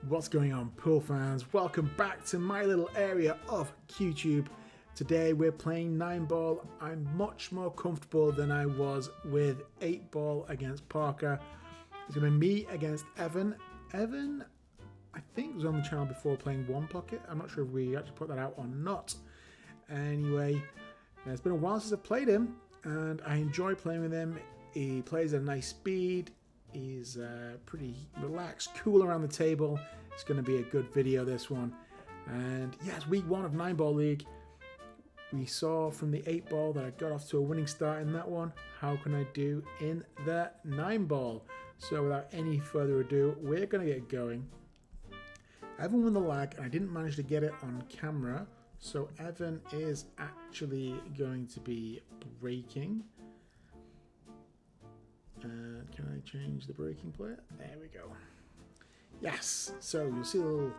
What's going on, pool fans? Welcome back to my little area of QTube. Today we're playing 9-ball. I'm much more comfortable than I was with 8-ball against Parker. It's going to be me against Evan. Evan, I think, was on the channel before playing 1 pocket. I'm not sure if we actually put that out or not. Anyway, it's been a while since I've played him, and I enjoy playing with him. He plays at a nice speed. He's pretty relaxed, cool around the table. It's going to be a good video, this one. And yes, week 1 of 9-ball league. We saw from the 8-ball that I got off to a winning start in that one. How can I do in the 9-ball? So without any further ado, we're going to get going. Evan won the lag, and I didn't manage to get it on camera. So Evan is actually going to be breaking. And can I change the breaking player? There we go. Yes. So you'll see a little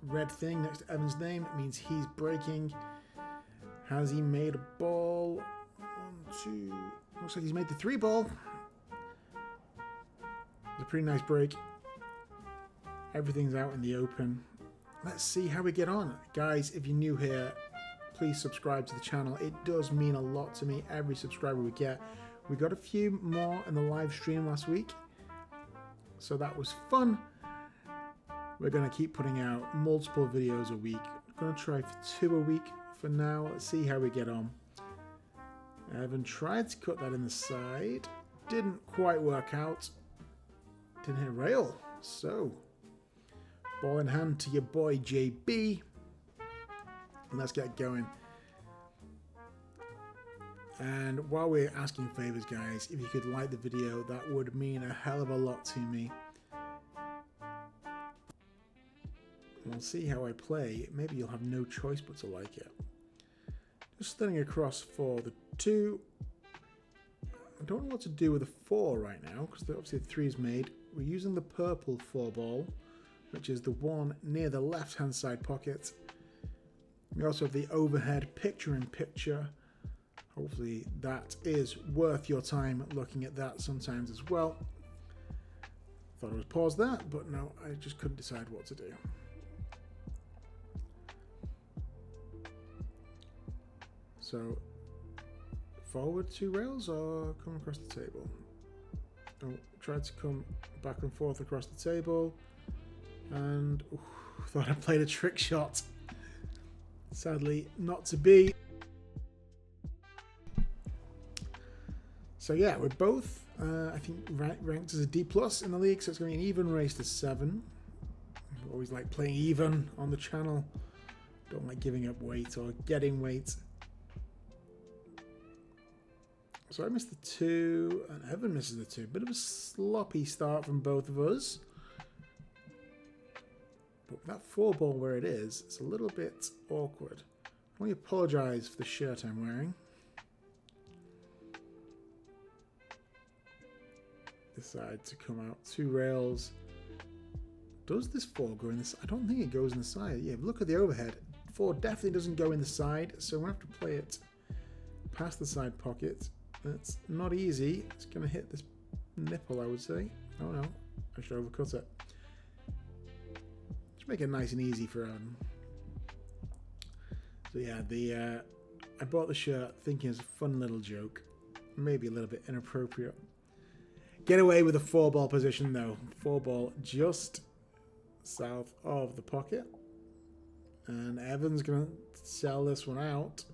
red thing next to Evan's name. It means he's breaking. Has he made a ball? 1, 2. Looks like he's made the 3-ball. It's a pretty nice break. Everything's out in the open. Let's see how we get on. Guys, if you're new here, please subscribe to the channel. It does mean a lot to me, every subscriber we get. We got a few more in the live stream last week, so that was fun. We're going to keep putting out multiple videos a week. I'm going to try for 2 a week for now. Let's see how we get on. Evan tried to cut that in the side. Didn't quite work out. Didn't hit a rail. So, ball in hand to your boy JB. And let's get going. And while we're asking favors, guys, if you could like the video, that would mean a hell of a lot to me. We'll see how I play. Maybe you'll have no choice but to like it. Just standing across for the 2. I don't know what to do with the 4 right now, because obviously the 3 is made. We're using the purple 4-ball, which is the one near the left-hand side pocket. We also have the overhead picture-in-picture. Hopefully that is worth your time looking at that sometimes as well. Thought I was pause that, but no, I just couldn't decide what to do. So, forward 2 rails or come across the table? Oh, tried to come back and forth across the table, and thought I played a trick shot. Sadly, not to be. So yeah, we're both, I think, ranked as a D+ in the league, so it's going to be an even race to 7. I always like playing even on the channel. Don't like giving up weight or getting weight. So I missed the 2, and Evan misses the 2. Bit of a sloppy start from both of us. But with that 4-ball where it is, it's a little bit awkward. I want to apologise for the shirt I'm wearing. Decide to come out 2 rails. Does this 4 go in this? I don't think it goes in the side. Yeah, look at the overhead. 4 definitely doesn't go in the side, so we're going to have to play it past the side pocket. That's not easy. It's going to hit this nipple, I would say. Oh no, I should overcut it. Just make it nice and easy for Adam. So yeah, I bought the shirt thinking it's a fun little joke. Maybe a little bit inappropriate. Get away with a 4-ball position though. 4-ball just south of the pocket. And Evan's going to sell this one out.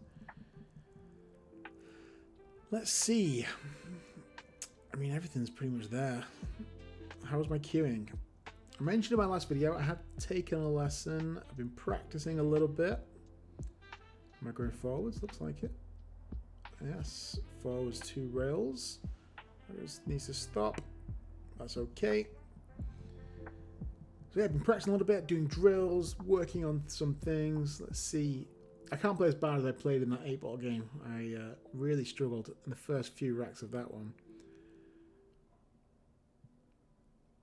Let's see. I mean, everything's pretty much there. How's my cueing? I mentioned in my last video I had taken a lesson. I've been practicing a little bit. Am I going forwards? Looks like it. Yes. Forwards 2 rails. Just needs to stop. That's okay. So yeah, I've been practicing a little bit, doing drills, working on some things. Let's see. I can't play as bad as I played in that 8-ball game. I really struggled in the first few racks of that one.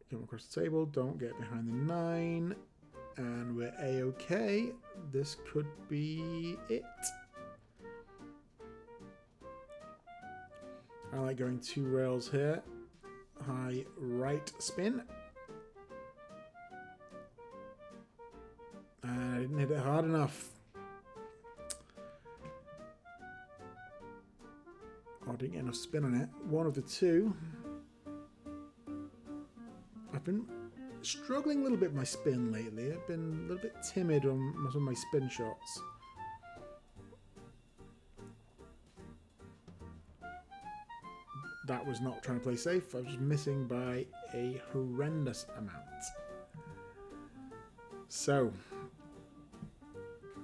Come across the table, don't get behind the 9. And we're A-okay. This could be it. I like going 2 rails here. High right spin. didn't hit it hard enough. Oh, I didn't get enough spin on it. One of the two. I've been struggling a little bit with my spin lately. I've been a little bit timid on some of my spin shots. That was not trying to play safe. I was just missing by a horrendous amount. So,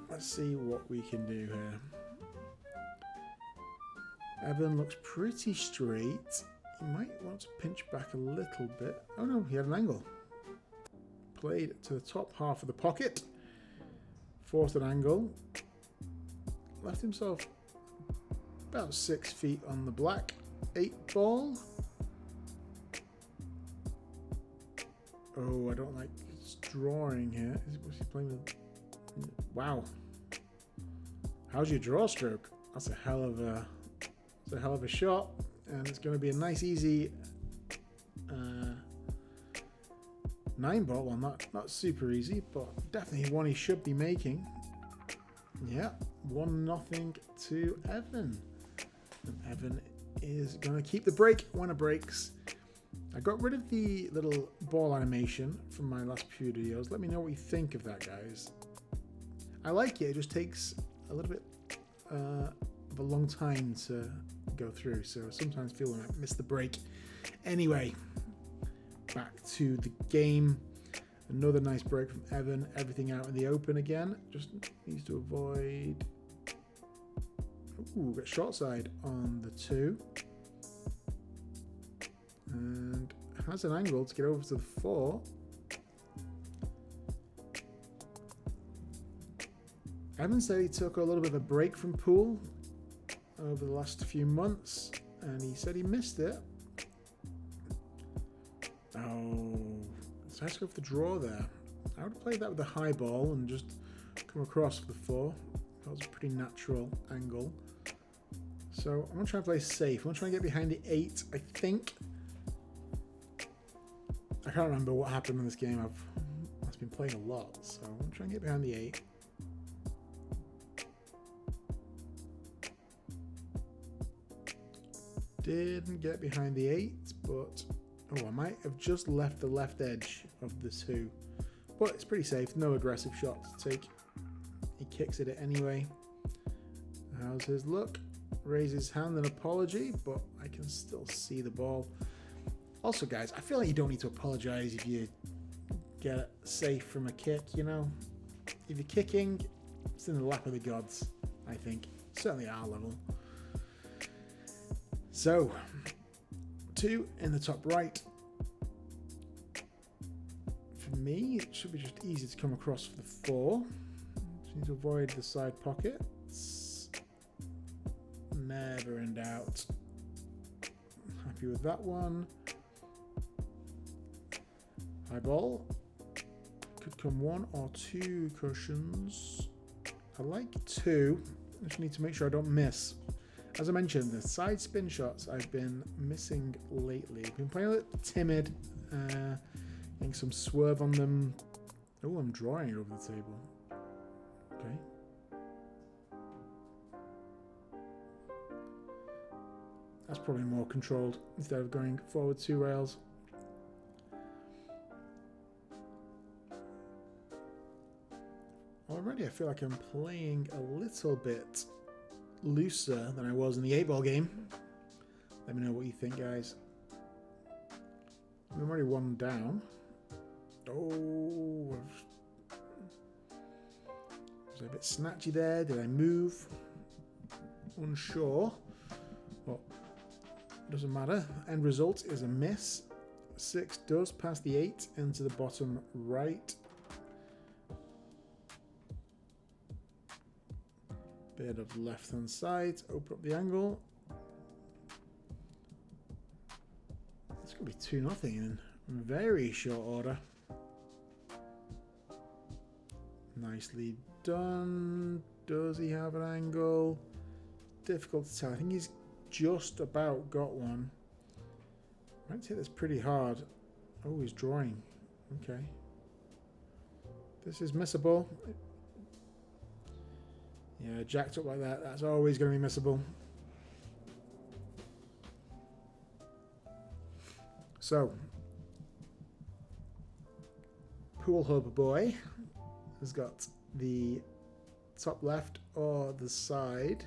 let's see what we can do here. Evan looks pretty straight. He might want to pinch back a little bit. Oh no, he had an angle. Played to the top half of the pocket. Forced an angle. Left himself about 6 feet on the black. 8 ball. Oh, I don't like his drawing here. What's he playing with? Wow. How's your draw stroke? That's a hell of a shot, and it's going to be a nice, easy 9 ball. Well, not super easy, but definitely one he should be making. Yeah, 1-0 to Evan, and Evan is going to keep the break when it breaks. I got rid of the little ball animation from my last few videos. Let me know what you think of that, guys. I like it. It just takes a little bit of a long time to go through, so sometimes I feel like I miss the break. Anyway, back to the game. Another nice break from Evan. Everything out in the open again. Just needs to avoid. Ooh, got short side on the 2. And has an angle to get over to the 4. Evan said he took a little bit of a break from pool over the last few months, and he said he missed it. Oh, so I have to go for the draw there. I would have played that with the high ball and just come across for the 4. That was a pretty natural angle. So I'm going to try and play safe. I'm going to try and get behind the 8, I think. I can't remember what happened in this game. I've been playing a lot, so I'm going to try and get behind the 8. Didn't get behind the 8, but oh, I might have just left the left edge of the 2. But it's pretty safe. No aggressive shot to take. He kicks at it anyway. How's his look? Raises his hand in apology, but I can still see the ball. Also, guys, I feel like you don't need to apologize if you get it safe from a kick, you know? If you're kicking, it's in the lap of the gods, I think. Certainly at our level. So, 2 in the top right. For me, it should be just easy to come across for the 4. Just need to avoid the side pockets. Never in doubt. Happy with that one. High ball. Could come 1 or 2 cushions. I like 2. I just need to make sure I don't miss. As I mentioned, the side spin shots I've been missing lately. I've been playing a little timid, getting some swerve on them. Oh, I'm drawing over the table. Okay. That's probably more controlled instead of going forward 2 rails. Already I feel like I'm playing a little bit looser than I was in the 8-ball game. Let me know what you think, guys. I'm already 1 down. Oh, was I a bit snatchy there? Did I move? Unsure. Well, doesn't matter. End result is a miss. 6 does pass the 8 into the bottom right. Bit of left hand side, open up the angle. It's going to be 2-0 in very short order. Nicely done. Does he have an angle? Difficult to tell. I think he's just about got one. Might hit this pretty hard. Oh, he's drawing. Okay. This is missable. Yeah, jacked up like that, that's always going to be missable. So, Pool Hub Boy has got the top left or the side.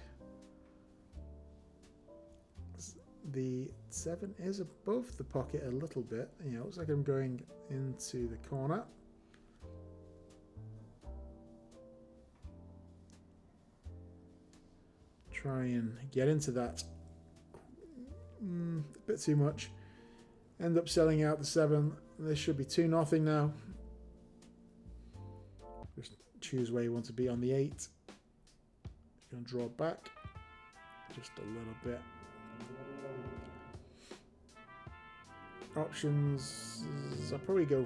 The 7 is above the pocket a little bit. You know, it looks like I'm going into the corner. Try and get into that. A bit too much. End up selling out the 7. This should be 2-0 now. Just choose where you want to be on the 8. You're going to draw back just a little bit. Options, I'll probably go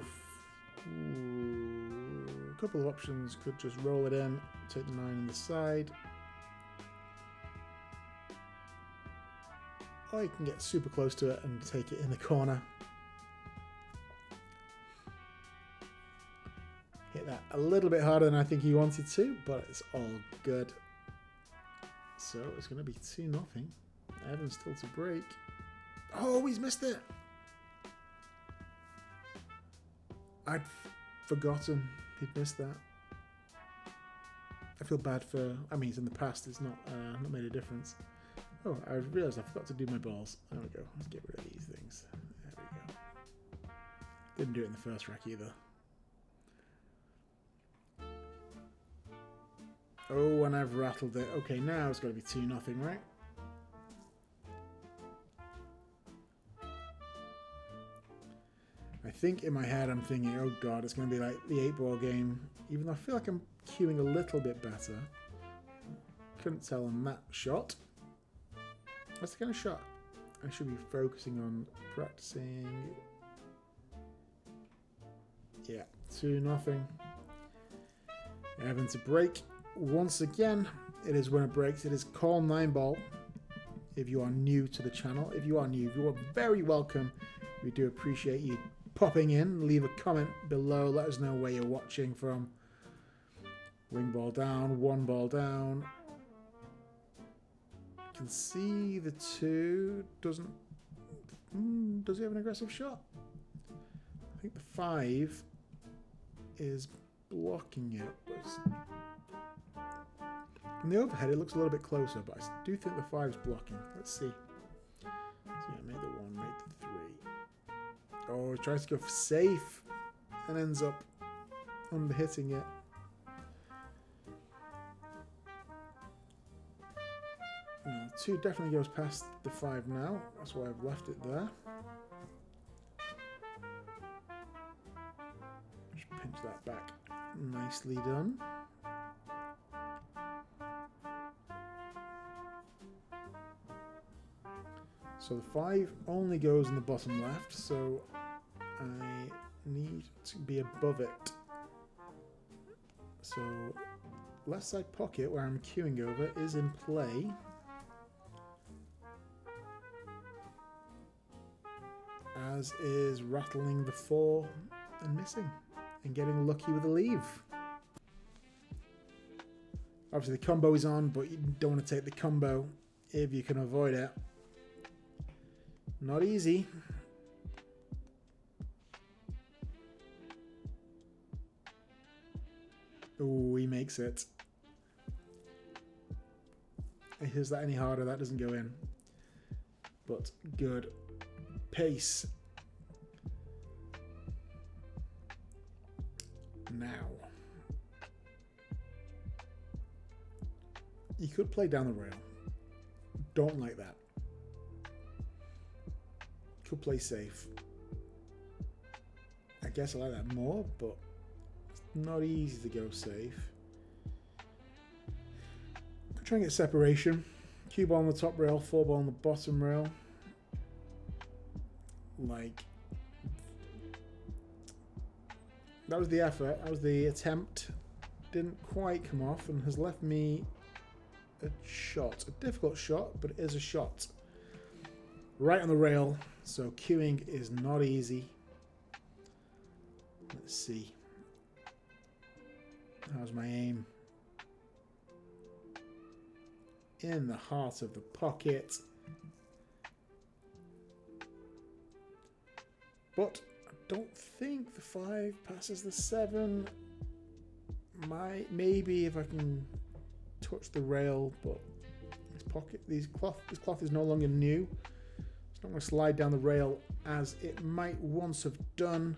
a couple of options. Could just roll it in, take the 9 on the side, or you can get super close to it and take it in the corner. Hit that a little bit harder than I think he wanted to, but it's all good. So it's going to be 2-0. Evan's still to break. Oh, he's missed it. I'd forgotten he'd missed that. I feel bad for... I mean, it's in the past. It's not made a difference. Oh, I realised I forgot to do my balls. There we go. Let's get rid of these things. There we go. Didn't do it in the first rack either. Oh, and I've rattled it. Okay, now it's got to be 2-0, right? I think in my head I'm thinking, oh god, it's going to be like the 8-ball game. Even though I feel like I'm cueing a little bit better. Couldn't tell on that shot. That's the kind of shot I should be focusing on practicing. Yeah, 2-0. Evan to break. Once again, it is winner breaks. It is call 9-ball. If you are new to the channel, if you are very welcome. We do appreciate you popping in. Leave a comment below. Let us know where you're watching from. Wing ball down, 1 ball down. You can see the 2 doesn't. Does he have an aggressive shot? I think the 5 is blocking it. From the overhead, it looks a little bit closer, but I do think the 5 is blocking. Let's see. So yeah, made the 1, made the 3. Oh, he tries to go for safe and ends up under-hitting it. No, 2 definitely goes past the 5 now. That's why I've left it there. Just pinch that back. Nicely done. So the 5 only goes in the bottom left, so I need to be above it. So left side pocket where I'm queuing over is in play. As is rattling the 4 and missing and getting lucky with a leave. Obviously the combo is on, but you don't want to take the combo if you can avoid it. Not easy. Oh, he makes it. Is that any harder? That doesn't go in. But good. Pace. Now. You could play down the rail. Don't like that. Could play safe. I guess I like that more, but it's not easy to go safe. Could try and get separation. Cue ball on the top rail, 4 ball on the bottom rail. Like, that was the effort, that was the attempt. Didn't quite come off and has left me a shot. A difficult shot, but it is a shot. Right on the rail, so queuing is not easy. Let's see. How's my aim? in the heart of the pocket. But I don't think the 5 passes the 7. Maybe if I can touch the rail, but this cloth is no longer new. It's not going to slide down the rail as it might once have done.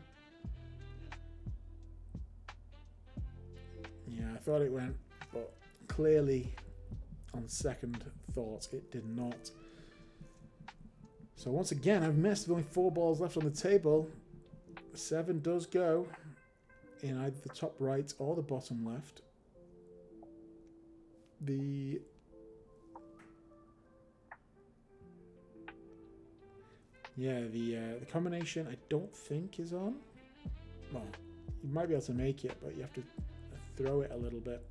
Yeah, I thought it went, but clearly on second thought it did not. So once again I've missed with only 4 balls left on the table. 7 does go in either the top right or the bottom left. The combination I don't think is on. Well, you might be able to make it, but you have to throw it a little bit.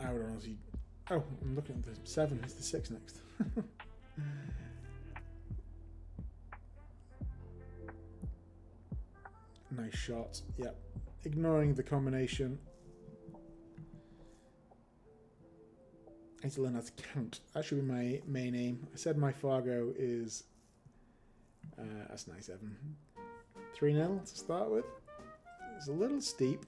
I would honestly. Oh, I'm looking at the 7. It's the 6 next. Nice shot. Yep. Ignoring the combination. I need to learn how to count. That should be my main aim. I said my Fargo is... that's nice, Evan. 3-0 to start with. It's a little steep.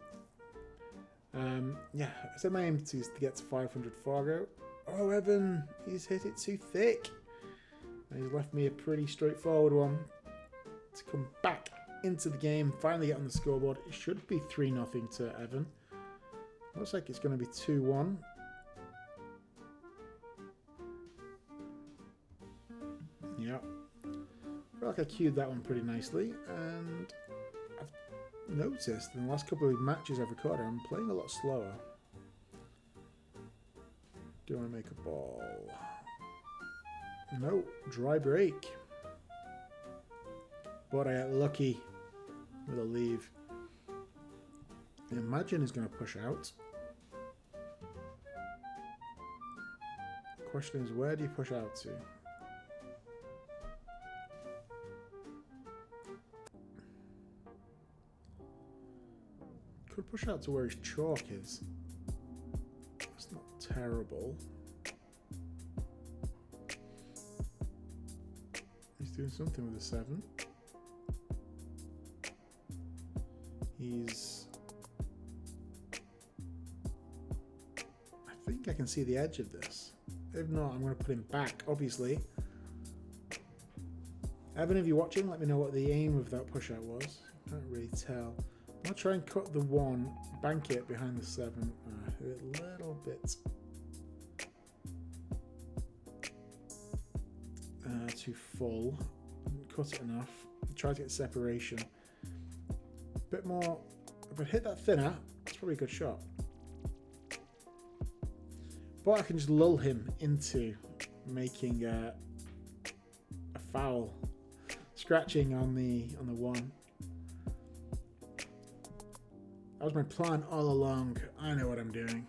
Yeah, I said my aim is to get to 500 Fargo. Oh, Evan, he's hit it too thick. And he's left me a pretty straightforward one to come back into the game. Finally get on the scoreboard. It should be 3-0 to Evan. Looks like it's going to be 2-1. Yeah. I feel like I cued that one pretty nicely, and I've noticed in the last couple of matches I've recorded, I'm playing a lot slower. Do I make a ball? No, dry break. But I got lucky with a leave. Imagine is going to push out. The question is, where do you push out to? Could push out to where his chalk is. It's not terrible. He's doing something with a 7. I think I can see the edge of this. If not, I'm going to put him back, obviously. Evan, if you're watching, let me know what the aim of that push out was. Can't really tell. I'll try and cut the 1, bank it behind the 7. A little bit too full. Cut it enough. Try to get separation. Bit more. If I hit that thinner, it's probably a good shot. But I can just lull him into making a foul, scratching on the 1. That was my plan all along. I know what I'm doing.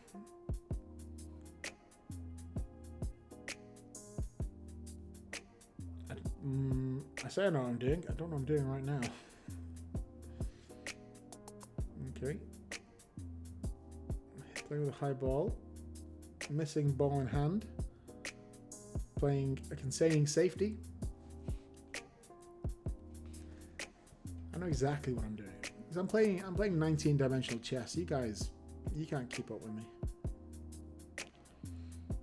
I say I know what I'm doing. I don't know what I'm doing right now. Okay. Playing with a high ball. Missing ball in hand. Playing a containing safety. I know exactly what I'm doing. I'm playing 19-dimensional chess. You guys, you can't keep up with me.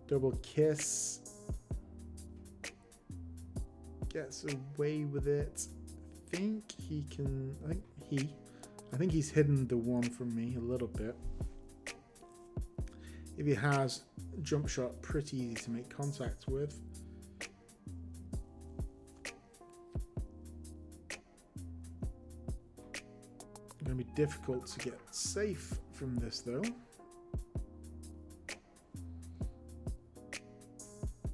Double kiss. Gets away with it. I think he's hidden the 1 from me a little bit. If he has, jump shot pretty easy to make contact with. Going to be difficult to get safe from this though.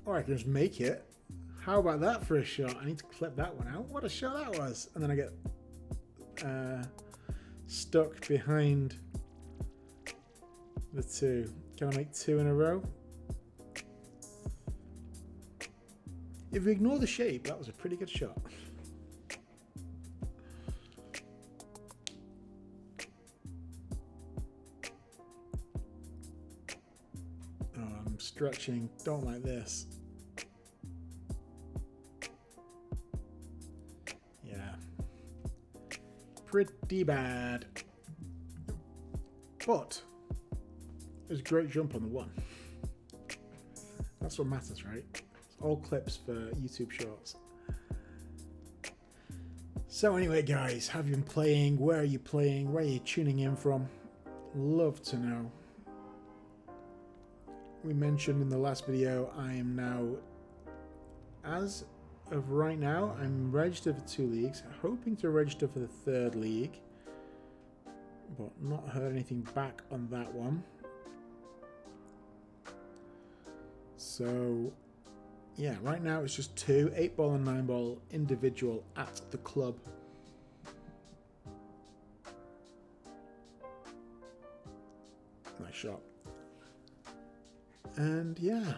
Or I can just make it. How about that for a shot? I need to clip that one out. What a shot that was. And then I get stuck behind the 2. Can I make 2 in a row? If we ignore the shape, that was a pretty good shot. I'm stretching. Don't like this. Yeah. Pretty bad. But it was a great jump on the one. That's what matters, right? It's all clips for YouTube Shorts. So anyway, guys, have you been playing? Where are you playing? Where are you tuning in from? Love to know. We mentioned in the last video, I am now, as of right now, I'm registered for 2 leagues, hoping to register for the 3rd league, but not heard anything back on that one. So yeah, right now it's just 2, 8-ball and 9-ball individual at the club. Nice shot. And yeah,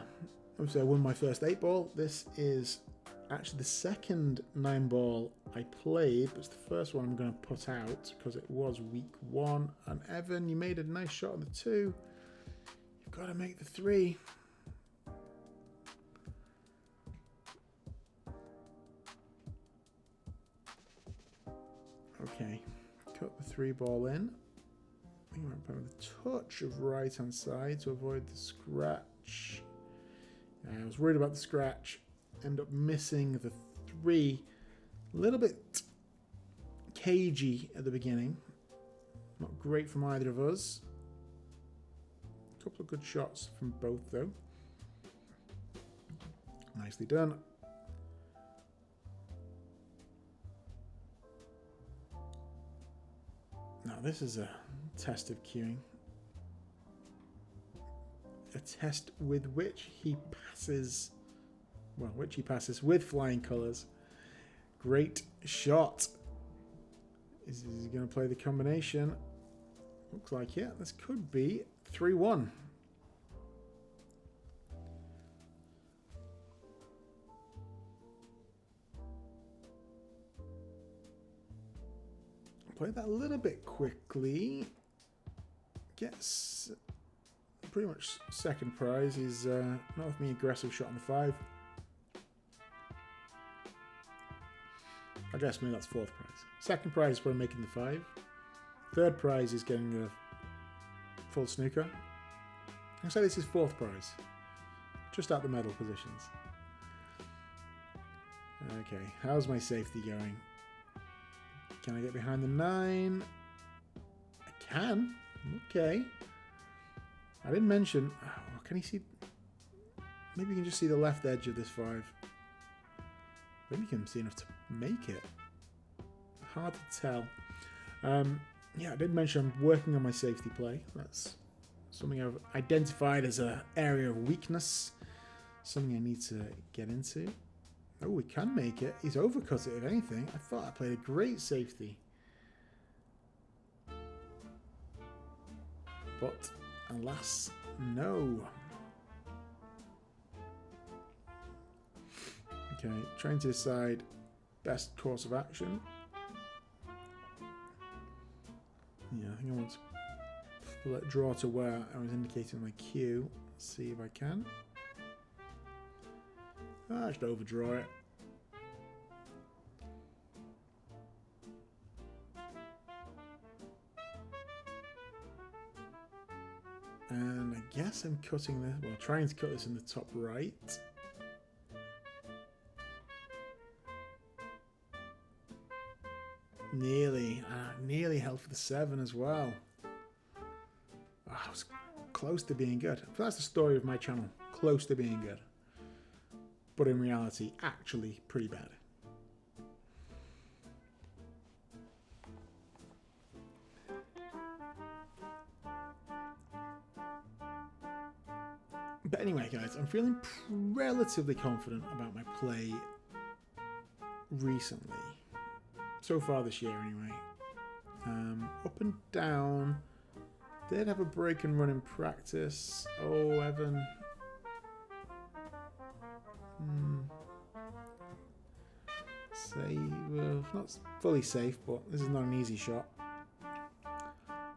obviously I won my first 8-ball. This is actually the second 9-ball I played, but it's the first one I'm going to put out because it was week 1. And Evan, you made a nice shot on the 2. You've got to make the 3. Okay, cut the 3 ball in. I think I might put with a touch of right hand side to avoid the scratch. I was worried about the scratch. End up missing the 3. A little bit cagey at the beginning. Not great from either of us. A couple of good shots from both though. Nicely done. Now this is a test of cueing. A test with which he passes, well, which he passes with flying colours. Great shot. Is he going to play the combination? Looks like, yeah, this could be 3-1. Play that a little bit quickly. Gets pretty much second prize. He's not with me aggressive shot on the 5. I guess maybe that's 4th prize. Second prize is probably making the 5. 3rd prize is getting a full snooker. I'll say this is 4th prize. Just at the medal positions. Okay, how's my safety going? Can I get behind the 9? I can. Okay. I didn't mention... Oh, can you see... Maybe you can just see the left edge of this 5. Maybe you can see enough to make it. Hard to tell. Yeah, I did mention I'm working on my safety play. That's something I've identified as an area of weakness. Something I need to get into. Oh, we can make it. He's overcut it, if anything. I thought I played a great safety. But, alas, no. Okay, trying to decide best course of action. Yeah, I think I want to let draw to where I was indicating my cue. Let's see if I can. I should overdraw it. And I guess I'm cutting this, well, trying to cut this in the top right. Nearly held for the 7 as well. Oh, I was close to being good. That's the story of my channel. Close to being good. But in reality, actually pretty bad. But anyway, guys, I'm feeling relatively confident about my play recently. So far this year, anyway. Up and down. Did have a break and run in practice. Oh, Evan. Save. Not fully safe, but this is not an easy shot.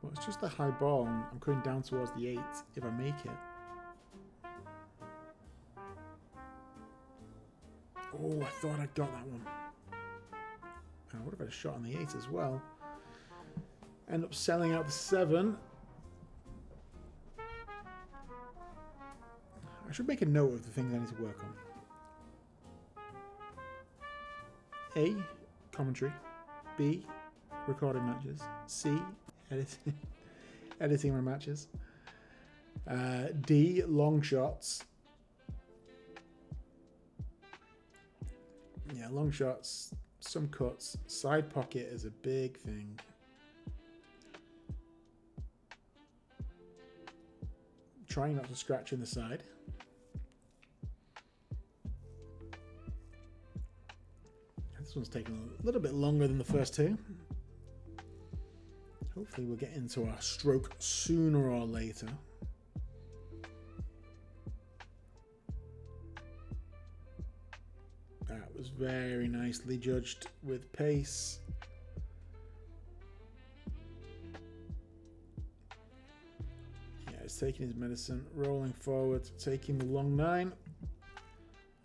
Well, it's just a high ball, and I'm going down towards the 8 if I make it. Oh, I thought I got that one. What if I shot on the 8 as well? End up selling out the 7. I should make a note of the things I need to work on. A, commentary. B, recording matches. C, editing my matches. D, long shots. Yeah, long shots, some cuts. Side pocket is a big thing. Trying not to scratch in the side. This one's taking a little bit longer than the first two. Hopefully we'll get into our stroke sooner or later. That was very nicely judged with pace. Yeah, he's taking his medicine, rolling forward, taking the long 9.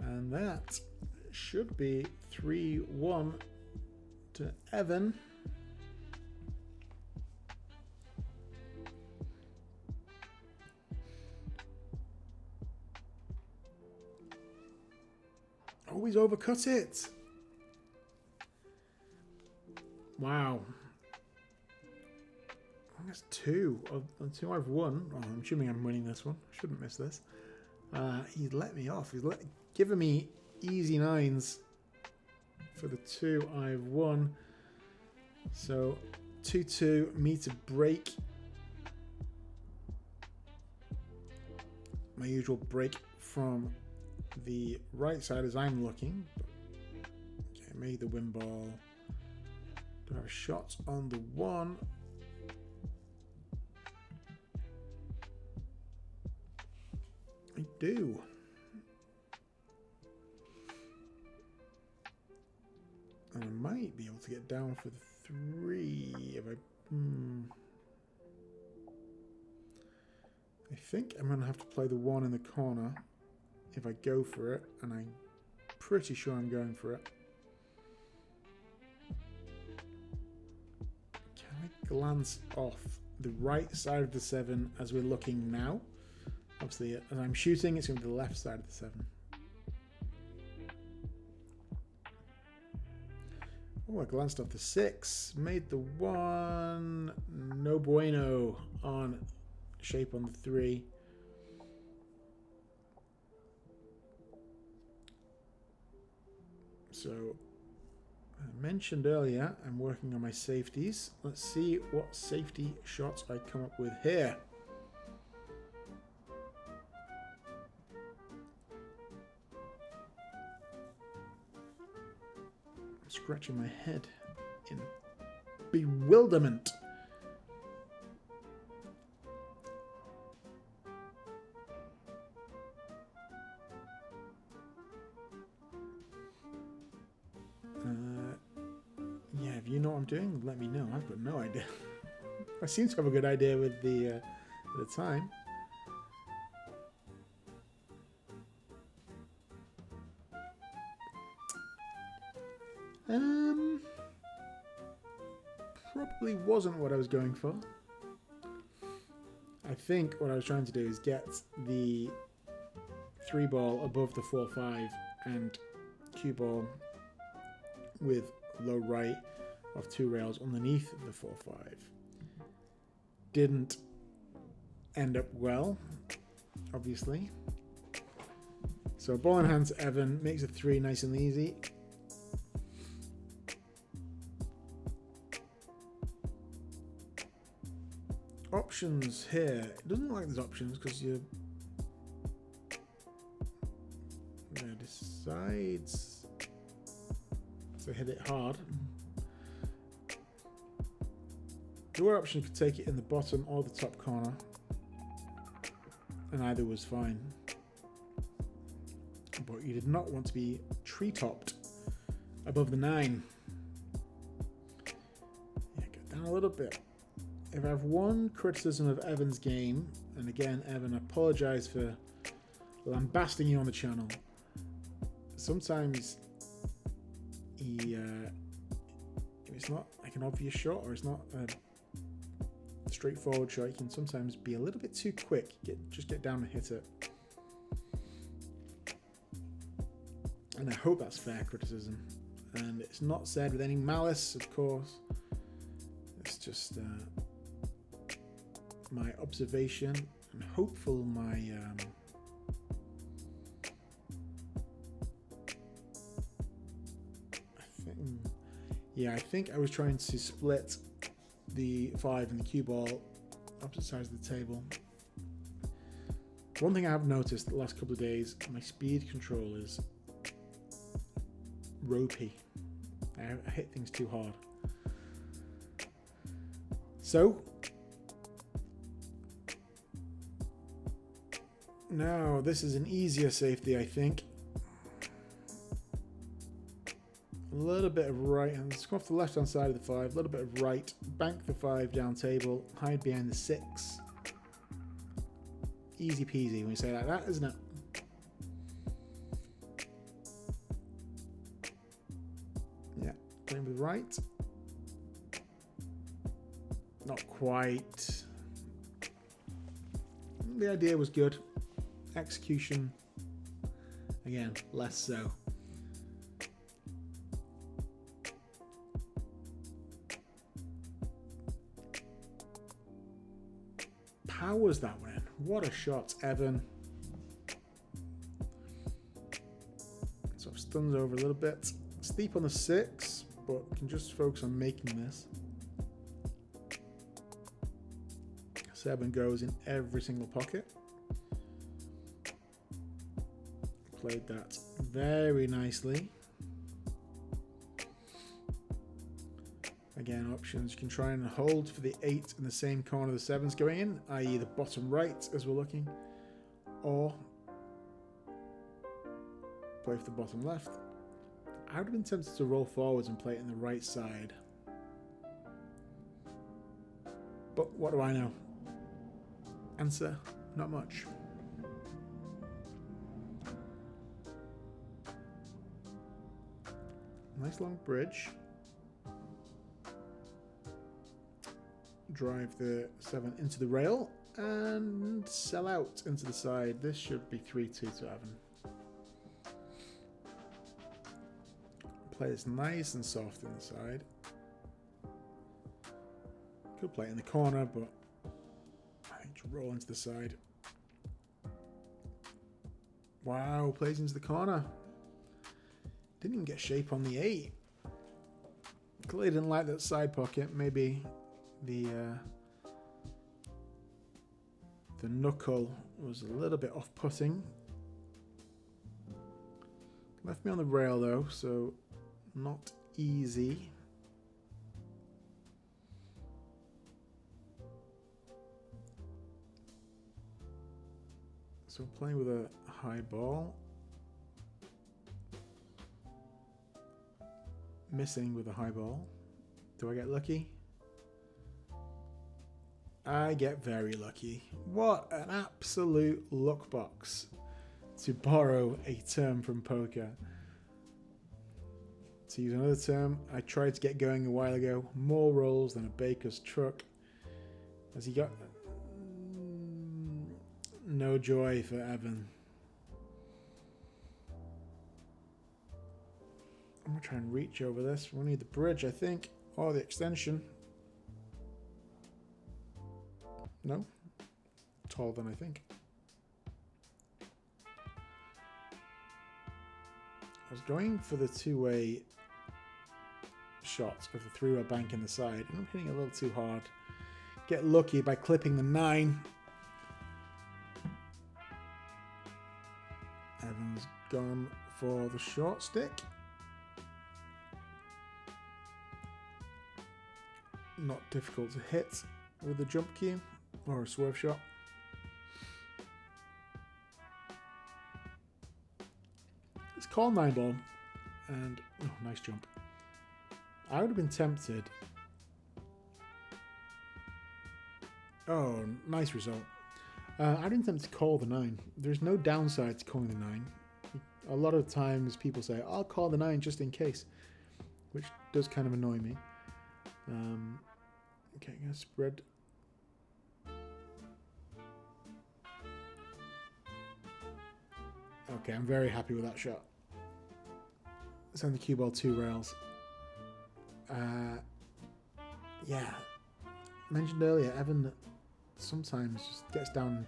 And that should be 3-1 to Evan. Oh, he's overcut it. Wow. That's 2 of the 2 I've won. Oh, I'm assuming I'm winning this one. Shouldn't miss this. He's let me off. He's given me easy 9s for the 2 I've won. So 2-2, me to break. My usual break from the right side as I'm looking. Okay, made the win ball. Do I have a shot on the 1? I do. And I might be able to get down for the 3 if I... I think I'm going to have to play the 1 in the corner if I go for it, and I'm pretty sure I'm going for it. Can I glance off the right side of the 7 as we're looking now? Obviously, as I'm shooting, it's going to be the left side of the 7. Oh, I glanced off the 6, made the 1, no bueno on shape on the 3. So, I mentioned earlier, I'm working on my safeties. Let's see what safety shots I come up with here. I'm scratching my head in bewilderment. Yeah, if you know what I'm doing, let me know. I've got no idea. I seem to have a good idea with the time. Probably wasn't what I was going for. I think what I was trying to do is get the 3 ball above the 4-5 and cue ball with low right of 2 rails underneath the 4-5. Didn't end up well, obviously. So ball in hand to Evan, makes a 3 nice and easy. Options here. It doesn't look like there's options because you decides to hit it hard. There were options, you could take it in the bottom or the top corner, and either was fine. But you did not want to be tree-topped above the 9. Yeah, get down a little bit. If I have one criticism of Evan's game, and again, Evan, I apologise for lambasting you on the channel. Sometimes if it's not like an obvious shot or it's not a straightforward shot, you can sometimes be a little bit too quick. Just get down and hit it. And I hope that's fair criticism. And it's not said with any malice, of course. It's just my observation and hopeful I think I was trying to split the 5 and the cue ball opposite sides of the table. One thing I have noticed the last couple of days, my speed control is ropey. I hit things too hard. So now this is an easier safety, I think. A little bit of right, and let's go off the left hand side of the 5, a little bit of right, bank the 5 down table, hide behind the 6. Easy peasy when you say it like that, isn't it? Yeah, playing with right. Not quite. The idea was good. Execution, again, less so. Powers that one in. What a shot, Evan. Sort of stuns over a little bit. Steep on the 6, but can just focus on making this. 7 goes in every single pocket. Played that very nicely. Again, options. You can try and hold for the 8 in the same corner the 7's going in, i.e. the bottom right as we're looking, or play for the bottom left. I would have been tempted to roll forwards and play it in the right side. But what do I know? Answer, not much. Nice long bridge. Drive the 7 into the rail and sell out into the side. This should be 3-2 to Evan. Play this nice and soft in the side. Could play it in the corner, but I think just roll into the side. Wow, plays into the corner. Didn't even get shape on the 8. Clearly didn't like that side pocket. Maybe the knuckle was a little bit off-putting. Left me on the rail though, so not easy. So playing with a high ball. Missing with a high ball. Do I get lucky? I get very lucky. What an absolute luck box, to borrow a term from poker. To use another term I tried to get going a while ago, more rolls than a baker's truck. Has he got no joy for Evan? I'm going to try and reach over this. We'll need the bridge, I think, or the extension. No? Taller than I think. I was going for the two-way shot of the three-way bank in the side, and I'm hitting a little too hard. Get lucky by clipping the 9. Evan's gone for the short stick. Not difficult to hit with the jump cue or a swerve shot. It's called 9 ball, and oh, nice jump. I would have been tempted. Oh, nice result. I didn't attempt to call the 9. There's no downside to calling the 9. A lot of times people say, I'll call the 9 just in case. does kind of annoy me. Okay, I'm going to spread. Okay, I'm very happy with that shot. Send the cue ball 2 rails. Yeah, mentioned earlier, Evan sometimes just gets down and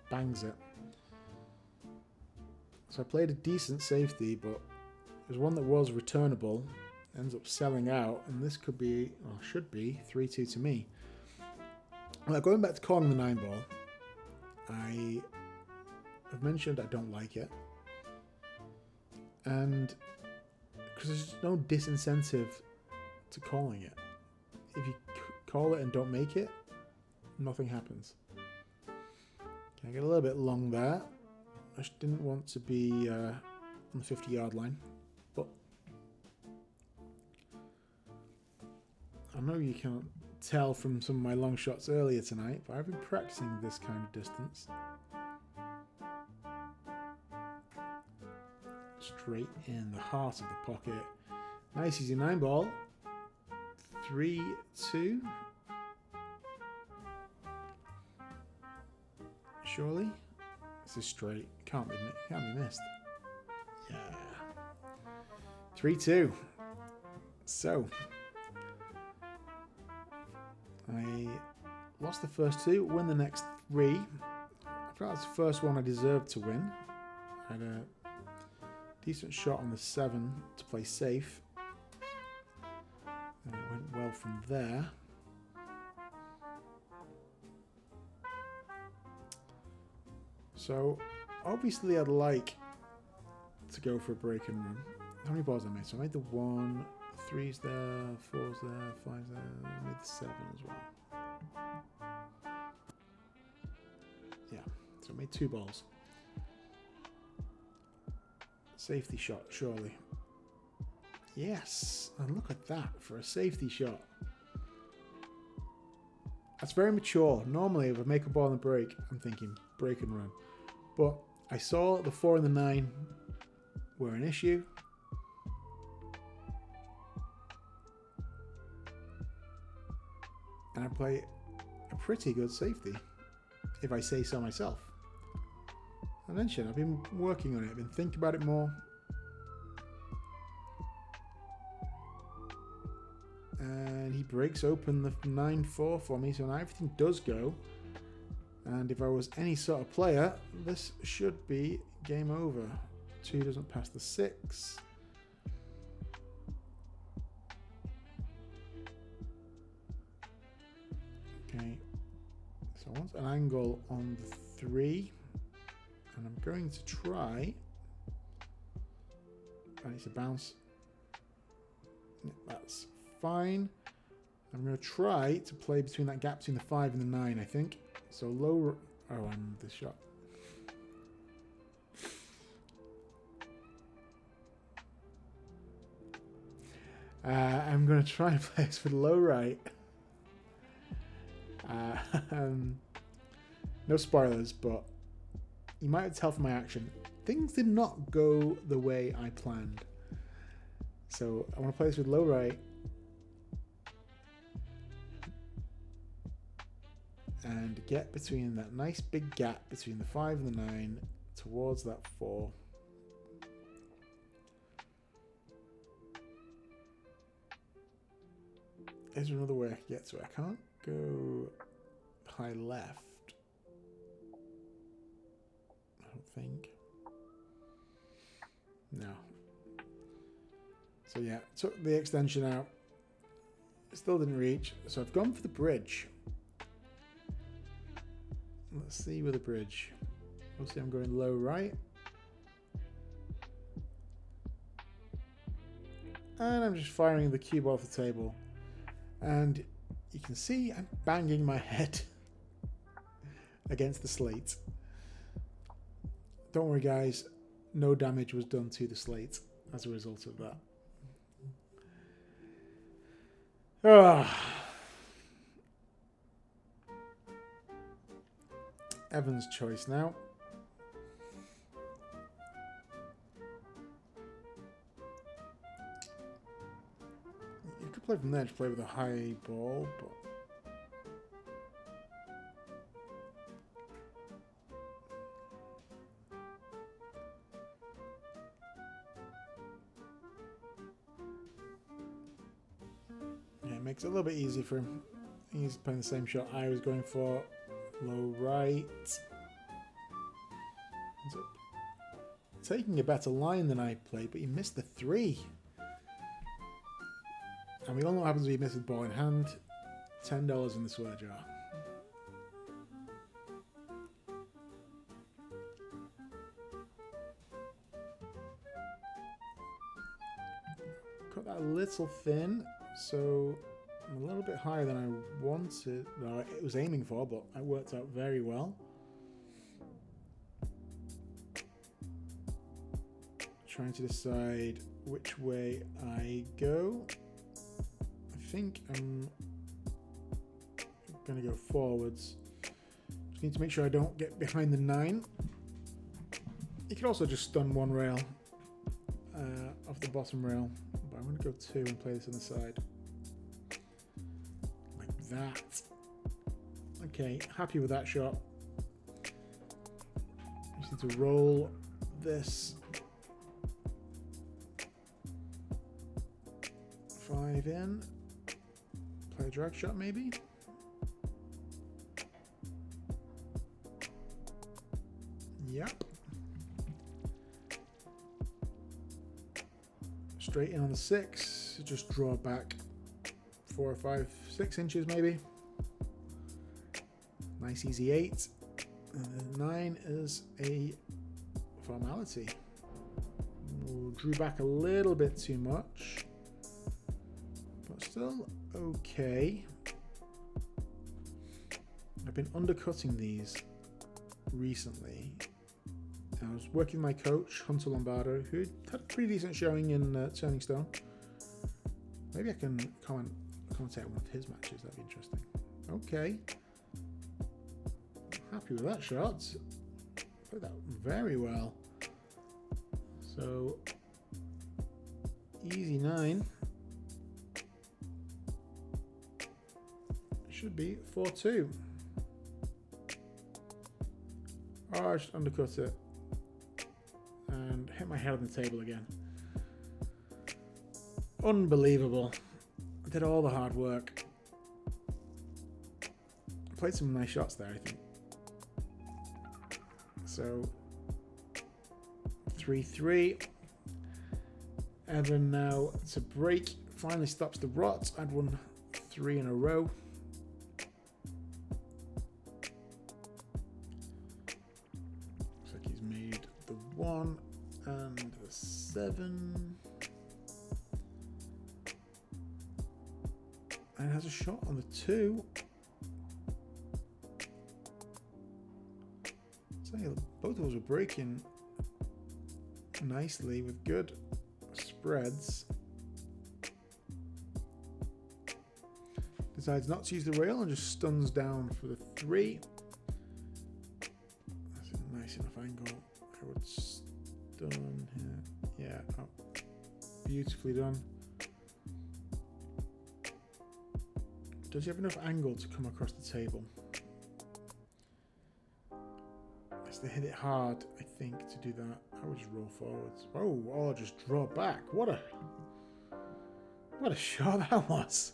bangs it. So I played a decent safety, but there's one that was returnable, ends up selling out, and this could be, or should be, 3-2 to me. Well, going back to calling the 9 ball, I have mentioned I don't like it. And because there's no disincentive to calling it. If you call it and don't make it, nothing happens. Okay, I get a little bit long there. I just didn't want to be on the 50-yard line, but I know you can't tell from some of my long shots earlier tonight, but I've been practicing this kind of distance. Straight in the heart of the pocket. Nice easy 9 ball. 3-2. Surely? This is straight. Can't be missed. Yeah. 3-2. So I lost the first 2, win the next 3. I felt that's the first one I deserved to win. I had a decent shot on the 7 to play safe. And it went well from there. So obviously I'd like to go for a break and run. How many balls I made? So I made the 1, 3's there, 4's there, 5's there. I made the 7 as well. Yeah, so I made 2 balls. Safety shot, surely. Yes, and look at that for a safety shot. That's very mature. Normally, if I make a ball on the break, I'm thinking break and run. But I saw the 4 and the 9 were an issue. And I play a pretty good safety, if I say so myself. I mentioned I've been working on it. I've been thinking about it more. And he breaks open the 9-4 for me, so now everything does go. And if I was any sort of player, this should be game over. 2 doesn't pass the 6. Okay, so I want an angle on the 3. And I'm going to try. And it's a bounce. Yeah, that's fine. I'm going to try to play between that gap between the 5 and the 9, I think. So low. Oh, and this shot. I'm going to try and play this with low right. No spoilers, but you might tell from my action, things did not go the way I planned. So I want to play this with low right. And get between that nice big gap between the 5 and the 9 towards that 4. There's another way I can get to it. I can't go high left. I don't think. No. So yeah, took the extension out. Still didn't reach. So I've gone for the bridge. Let's see with the bridge. Obviously I'm going low right. And I'm just firing the cue ball off the table. And you can see I'm banging my head against the slate. Don't worry guys, no damage was done to the slate as a result of that. Evan's choice now. play from there, just play with a high ball, but yeah, it makes it a little bit easy for him. He's playing the same shot I was going for. Low right. Taking a better line than I played, but he missed the 3. And we all know what happens when you miss with ball in hand. $10 in the swear jar. Cut that a little thin, so I'm a little bit higher than I wanted. No, it was aiming for, but it worked out very well. Trying to decide which way I go. I think I'm going to go forwards. Just need to make sure I don't get behind the 9. You could also just stun one rail off the bottom rail, but I'm going to go 2 and play this on the side. Like that. Okay, happy with that shot. Just need to roll this 5 in. Play a drag shot maybe. Yep. Straight in on the 6. Just draw back 4 or 5, 6 inches maybe. Nice easy 8. And then 9 is a formality. Drew back a little bit too much. Still okay. I've been undercutting these recently. I was working with my coach, Hunter Lombardo, who had a pretty decent showing in Turning Stone. Maybe I can commentate one of his matches, that'd be interesting. Okay. Happy with that shot. Played that very well. So, easy 9. Should be 4-2. Oh, I just undercut it and hit my head on the table again. Unbelievable. I did all the hard work. Played some nice shots there, I think. So 3-3. Evan now to break. Finally stops the rot. I'd won 3 in a row. Looks like he's made the 1 and the 7. And has a shot on the 2. So both of us were breaking nicely with good spreads. Decides not to use the rail and just stuns down for the 3. That's a nice enough angle. I would stun here. Yeah, oh, beautifully done. Does he have enough angle to come across the table? Has to hit it hard, I think, to do that. I would just roll forwards. Oh, or just draw back. What a shot that was.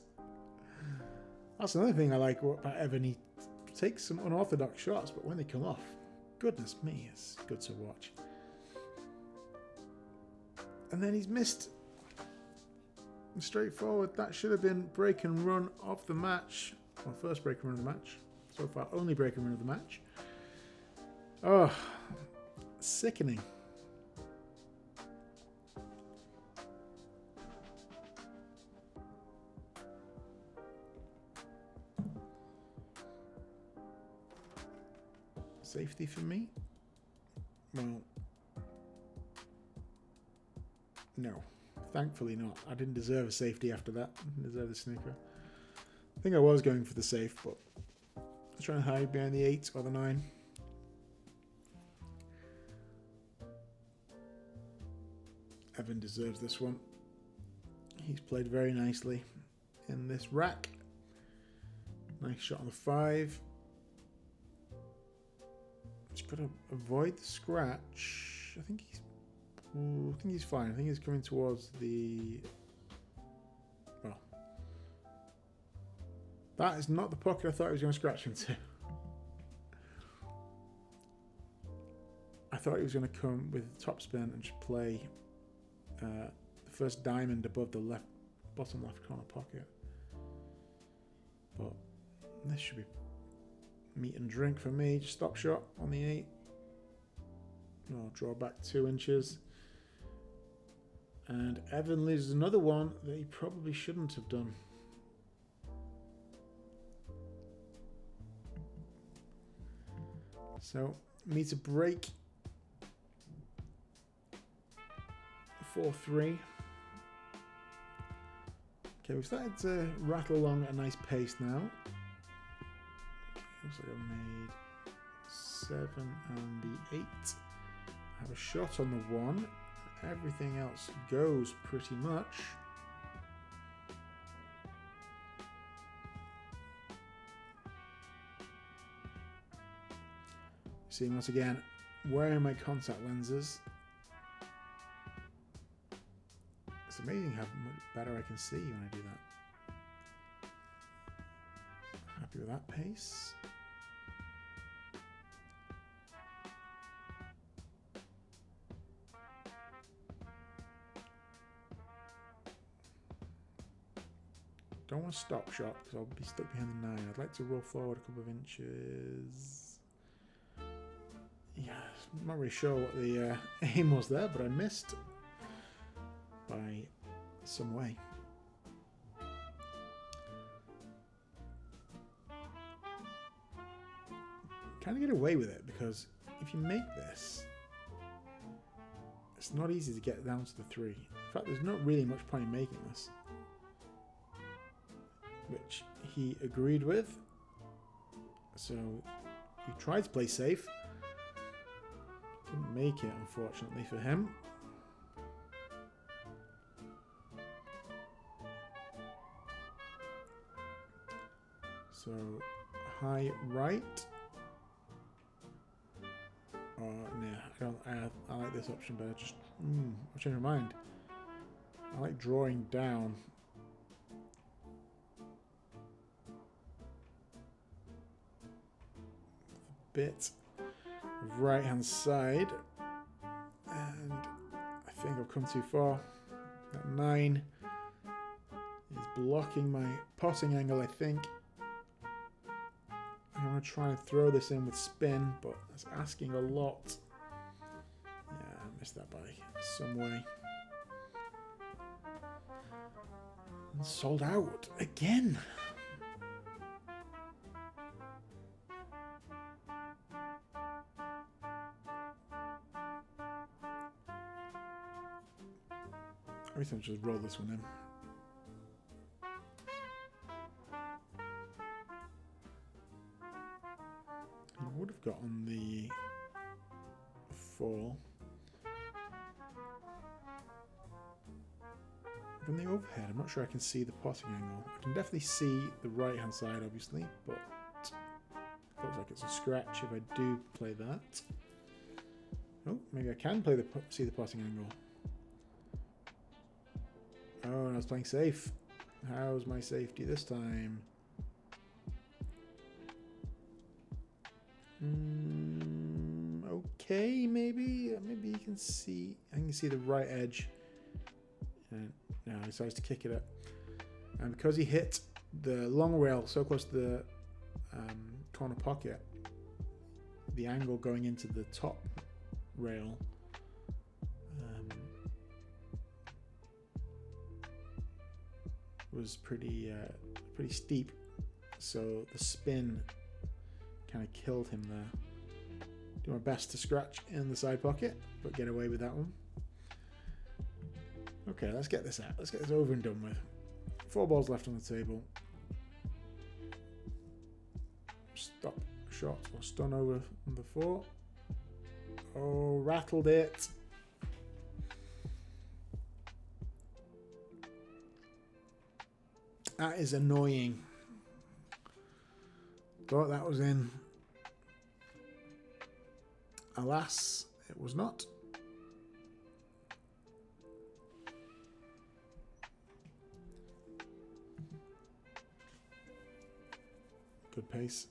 That's another thing I like about Evan. He takes some unorthodox shots, but when they come off, goodness me, it's good to watch. And then he's missed. Straightforward. That should have been break and run of the match. Well, first break and run of the match. So far, only break and run of the match. Oh, sickening. Safety for me? Well, no. Thankfully not. I didn't deserve a safety after that. I didn't deserve the snooker. I think I was going for the safe, but I was trying to hide behind the 8 or the 9. Evan deserves this one. He's played very nicely. in this rack. Nice shot on the 5. Just got to avoid the scratch. I think he's fine. I think he's coming towards the... Well, that is not the pocket I thought he was going to scratch into. I thought he was going to come with top spin and just play the first diamond above the bottom left corner pocket. But this should be meat and drink for me. Just stop shot on the 8. I'll draw back 2 inches. And Evan loses another one that he probably shouldn't have done. So, me to break 4-3. Okay, we've started to rattle along at a nice pace now. Looks like I've made 7 and the 8. I have a shot on the 1. Everything else goes pretty much. See, once again, wearing my contact lenses. It's amazing how much better I can see when I do that. Happy with that pace. Don't want to stop shot because I'll be stuck behind the 9. I'd like to roll forward a couple of inches. Yeah, I'm not really sure what the aim was there, but I missed by some way. Kind of get away with it because if you make this, it's not easy to get down to the 3. In fact, there's not really much point in making this, which he agreed with. So he tried to play safe. Didn't make it, unfortunately for him. So high right. Oh, nah, I like this option better. Just I've changed my mind. I like drawing down. Bit of right hand side, and I think I've come too far. That 9 is blocking my potting angle, I think. I'm going to try and throw this in with spin, but that's asking a lot. Yeah, I missed that by some way. And sold out again. I think I'll just roll this one in. I would have gotten the 4. From the overhead, I'm not sure I can see the potting angle. I can definitely see the right hand side, obviously, but it looks like it's a scratch if I do play that. Oh, maybe I can see the potting angle. Oh, and I was playing safe. How's my safety this time? Okay, maybe you can see. I can see the right edge. And now he decides to kick it up. And because he hit the long rail so close to the corner pocket, the angle going into the top rail was pretty steep, so the spin kind of killed him there. Do my best to scratch in the side pocket, but get away with that one. Okay, let's get this out. Let's get this over and done with. 4 balls left on the table. Stop shot or stun over the 4. Oh, rattled it. That is annoying. Thought that was in. Alas, it was not. Good pace.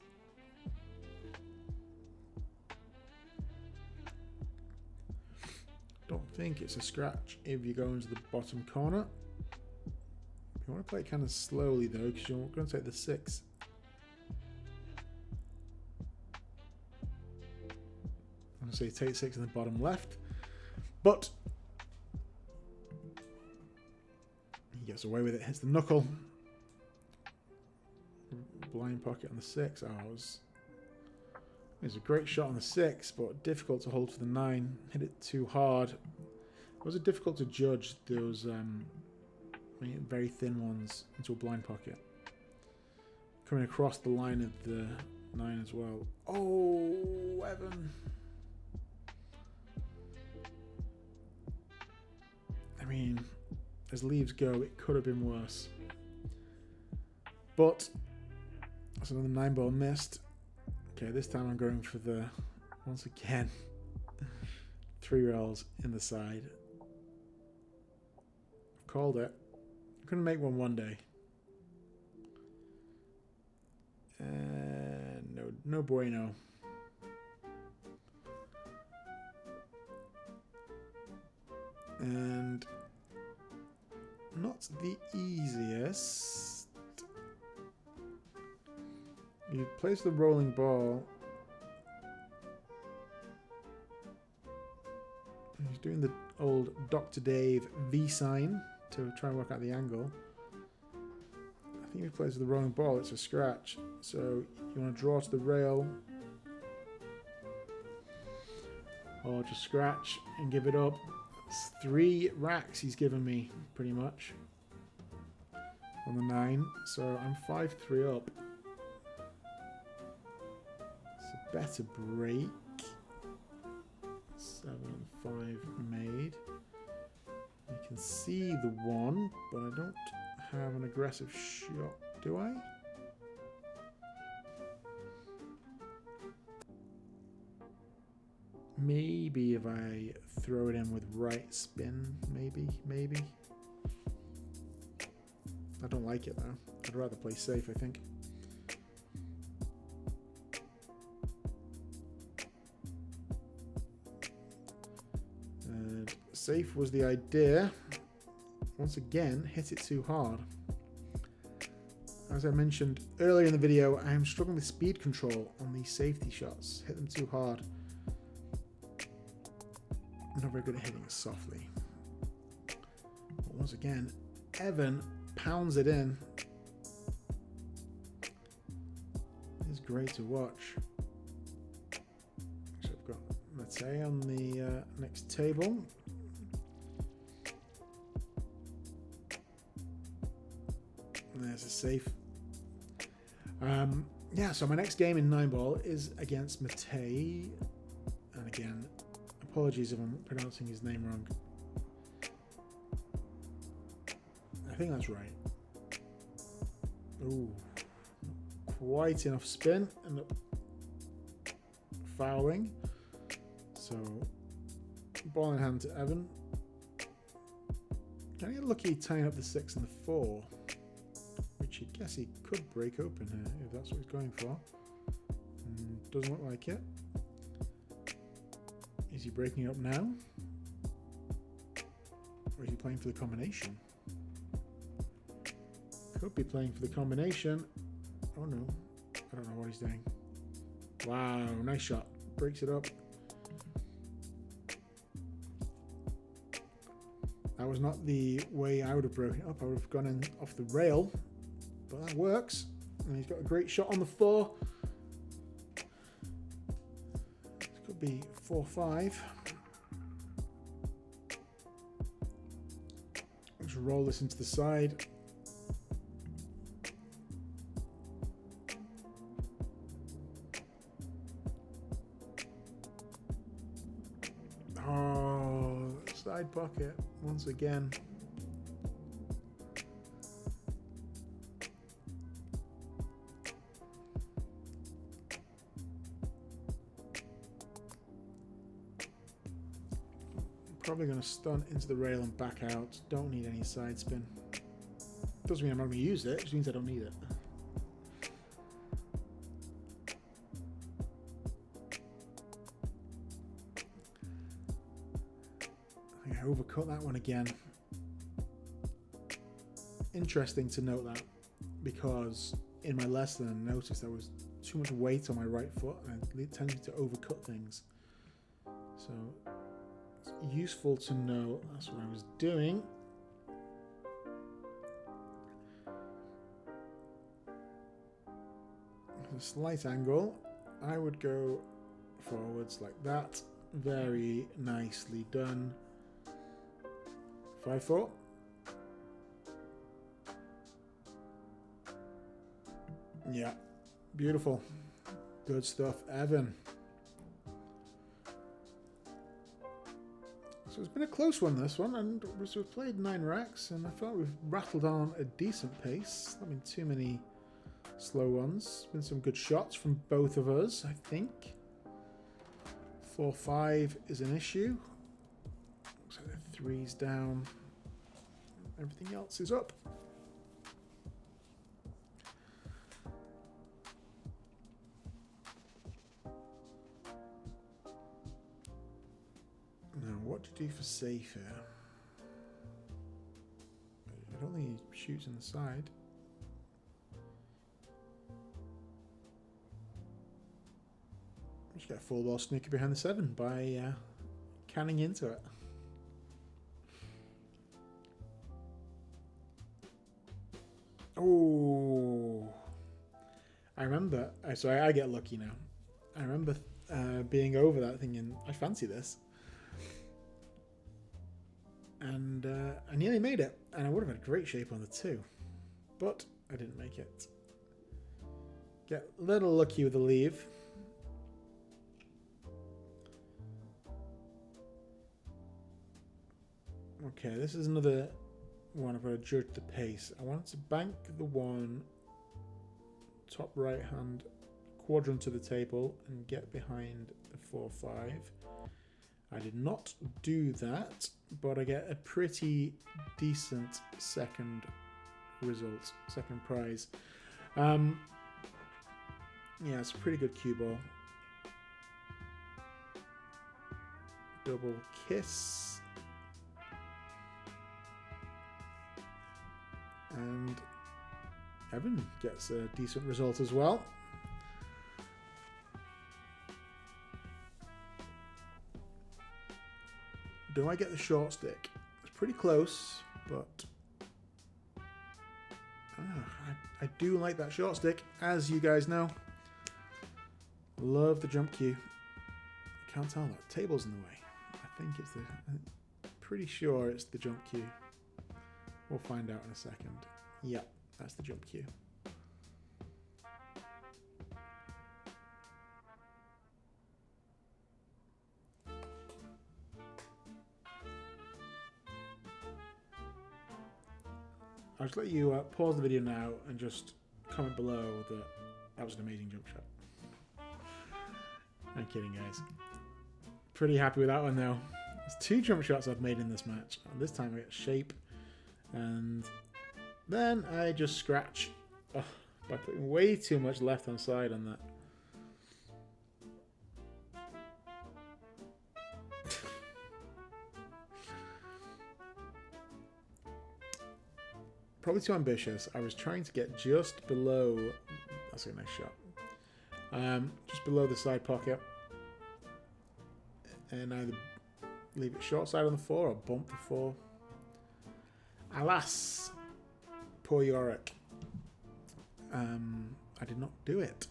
Don't think it's a scratch if you go into the bottom corner. You want to play it kind of slowly though, because you're going to take the 6. I'm going to say take 6 in the bottom left, but he gets away with it. Hits the knuckle. Blind pocket on the 6. Oh, it was a great shot on the 6, but difficult to hold for the 9. Hit it too hard. It was difficult to judge those very thin ones into a blind pocket. Coming across the line of the 9 as well. Oh, Evan. I mean, as leaves go, it could have been worse. But that's another 9 ball missed. Okay, this time I'm going for the, once again, 3 rolls in the side. Called it. Couldn't make one day. No bueno. And not the easiest. You place the rolling ball. He's doing the old Dr. Dave V sign to try and work out the angle. I think if he plays with the rolling ball, it's a scratch. So you want to draw to the rail. Or just scratch and give it up. It's 3 racks he's given me, pretty much. On the 9. So I'm 5-3 up. It's a better break. 7-5 made. You can see the 1, but I don't have an aggressive shot, do I? Maybe if I throw it in with right spin, maybe. I don't like it though. I'd rather play safe, I think. And safe was the idea. Once again, hit it too hard. As I mentioned earlier in the video, I am struggling with speed control on these safety shots. Hit them too hard. I'm not very good at hitting it softly. But once again, Evan pounds it in. It's great to watch. So I've got Mate on the next table. There's a safe. Yeah, so my next game in 9-ball is against Mate. And again, apologies if I'm pronouncing his name wrong. I think that's right. Ooh, quite enough spin. End up fouling. So, ball in hand to Evan. Can I get lucky tying up the 6 and the 4? Which I guess he could break open here if that's what he's going for. Doesn't look like it. Is he breaking up now? Or is he playing for the combination? Could be playing for the combination. Oh no. I don't know what he's doing. Wow, nice shot. Breaks it up. That was not the way I would have broken it up. I would have gone in off the rail. But that works. And he's got a great shot on the 4. This could be 4-5. Let's roll this into the side. Oh, side pocket once again. Probably going to stun into the rail and back out. Don't need any side spin. Doesn't mean I'm not going to use it, it just means I don't need it. I think I overcut that one again. Interesting to note that, because in my lesson I noticed there was too much weight on my right foot and it tended to overcut things. So it's useful to know that's what I was doing. A slight angle, I would go forwards like that. Very nicely done. 5-4. Yeah, beautiful. Good stuff, Evan. So it's been a close one, this one, and we've played 9 racks, and I felt we've rattled on a decent pace. Not been too many slow ones. Been some good shots from both of us, I think. 4-5 is an issue. Looks like the 3's down. Everything else is up. Now, what to do for safe here? I don't think he shoots in the side. Just get a full ball snooker behind the 7 by canning into it. Oh, I remember. So I get lucky now. I remember being over that thinking, I fancy this. And I nearly made it. And I would have had great shape on the 2. But I didn't make it. Get a little lucky with the leave. Okay, this is another one I've got to judge the pace. I wanted to bank the 1 top right hand quadrant of the table and get behind the 4-5. I did not do that, but I get a pretty decent second result, second prize. Yeah, it's a pretty good cue ball. Double kiss. And Evan gets a decent result as well. Do I get the short stick? It's pretty close, but I do like that short stick, as you guys know. Love the jump cue. I can't tell that table's in the way. I think it's I'm pretty sure it's the jump cue. We'll find out in a second. Yep, that's the jump cue. I'll just let you pause the video now and just comment below that was an amazing jump shot. I'm kidding, guys. Pretty happy with that one, though. There's 2 jump shots I've made in this match. And this time I get shape. And then I just scratch by putting way too much left hand side on that. Probably too ambitious. I was trying to get just below. That's a nice shot. Just below the side pocket. And either leave it short side on the 4 or bump the 4. Alas, poor Yorick. I did not do it.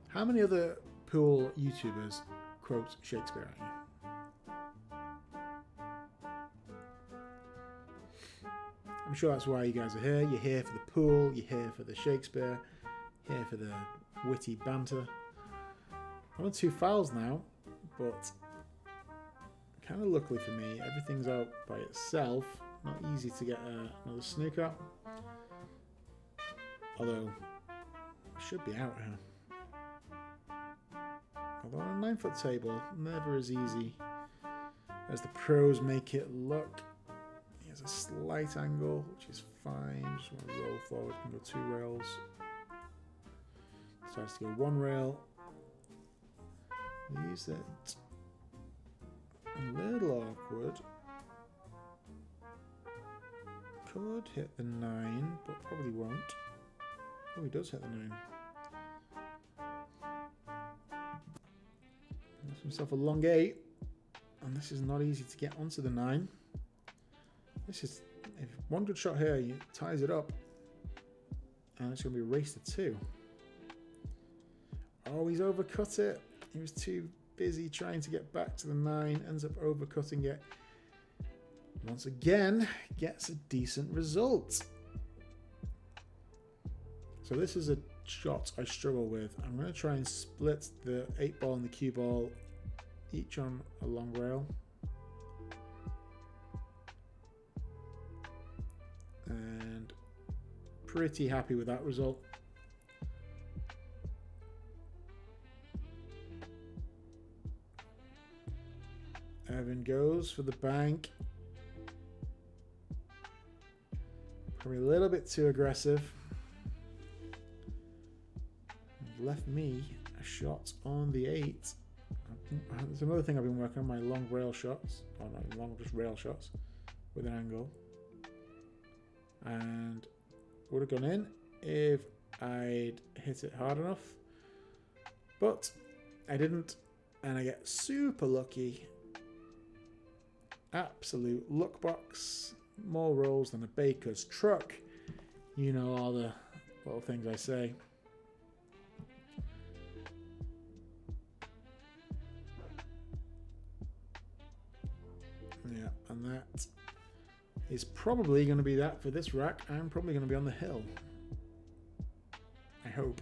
How many other pool YouTubers quote Shakespeare at you? I'm sure that's why you guys are here. You're here for the pool, you're here for the Shakespeare, here for the witty banter. I'm on 2 fouls now, but kind of luckily for me, everything's out by itself. Not easy to get another snooker. Although, I should be out here. Although on a 9-foot table, never as easy as the pros make it look. Here's a slight angle, which is fine. Just want to roll forward, can go 2 rails. Decides to go 1 rail. Leaves it a little awkward. Could hit the 9, but probably won't. Oh, he does hit the 9. Gives himself a long 8, and this is not easy to get onto the 9. This is, if one good shot here, he ties it up, and it's going to be a race to 2. Oh, he's overcut it. He was too busy trying to get back to the 9, ends up overcutting it. Once again, gets a decent result. So this is a shot I struggle with. I'm going to try and split the 8 ball and the cue ball each on a long rail. And pretty happy with that result. Evan goes for the bank. Probably a little bit too aggressive. Left me a shot on the 8. There's another thing I've been working on, my long rail shots. Oh no, long just rail shots with an angle. And would have gone in if I'd hit it hard enough. But I didn't, and I get super lucky. Absolute luck box. More rolls than a baker's truck. You know all the little things I say. Yeah, and that is probably going to be that for this rack. I'm probably going to be on the hill. I hope.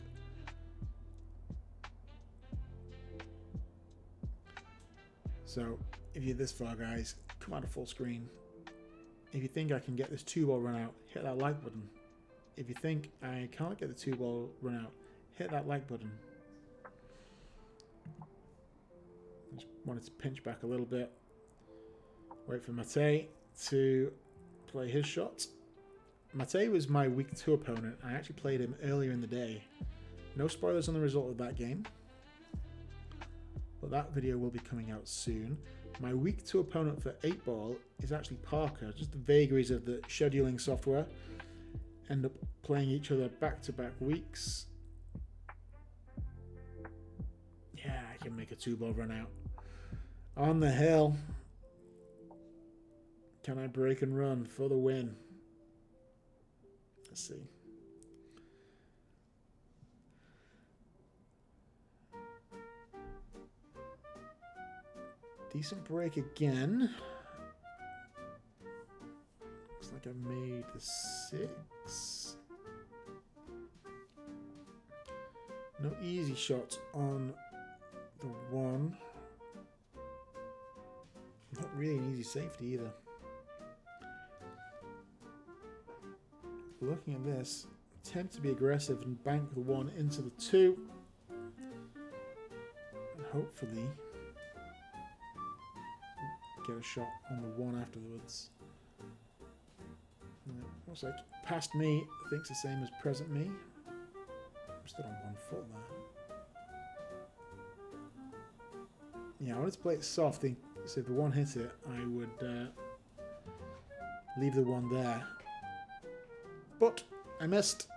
So, if you're this far, guys, come out of full screen. If you think I can get this 2-ball run out, hit that like button. If you think I can't get the 2-ball run out, hit that like button. Just wanted to pinch back a little bit. Wait for Mate to play his shot. Mate was my week 2 opponent. I actually played him earlier in the day. No spoilers on the result of that game, but that video will be coming out soon. My week 2 opponent for 8-ball is actually Parker. Just the vagaries of the scheduling software. End up playing each other back-to-back weeks. Yeah, I can make a 2-ball run out. On the hill. Can I break and run for the win? Let's see. Decent break again. Looks like I made the 6. No easy shots on the 1. Not really an easy safety either. Looking at this, attempt to be aggressive and bank the 1 into the 2. And hopefully get a shot on the 1 afterwards. Looks like past me thinks the same as present me. I'm still on 1 foot there. Yeah, I wanted to play it soft, so if the 1 hit it, I would leave the 1 there. But I missed.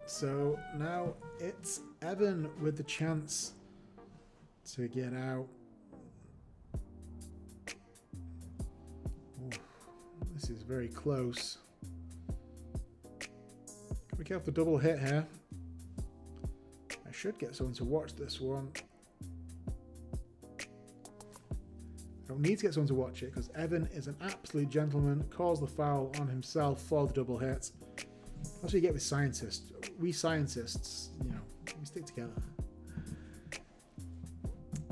So now it's Evan with the chance to get out. Ooh, this is very close. Be careful, double hit here. I should get someone to watch this one. I don't need to get someone to watch it because Evan is an absolute gentleman, calls the foul on himself for the double hit. That's what you get with scientists. We scientists, you know, we stick together.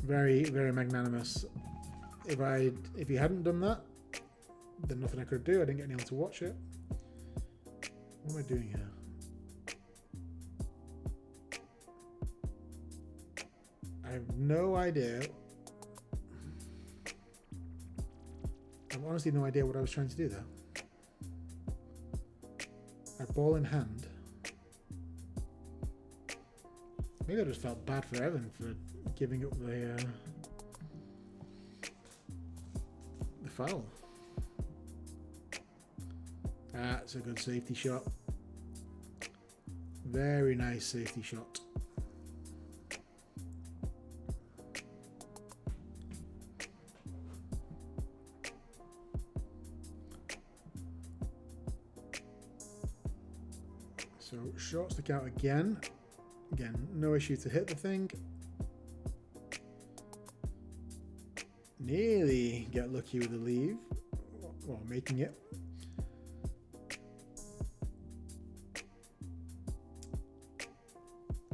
Very, very magnanimous. If he hadn't done that, then nothing I could do. I didn't get anyone to watch it. What am I doing here? I have no idea. I have honestly no idea what I was trying to do there. A ball in hand. Maybe I just felt bad for Evan for giving up the foul. That's a good safety shot. Very nice safety shot. So short stick out again. Again, no issue to hit the thing. Nearly get lucky with the leave. Well, making it.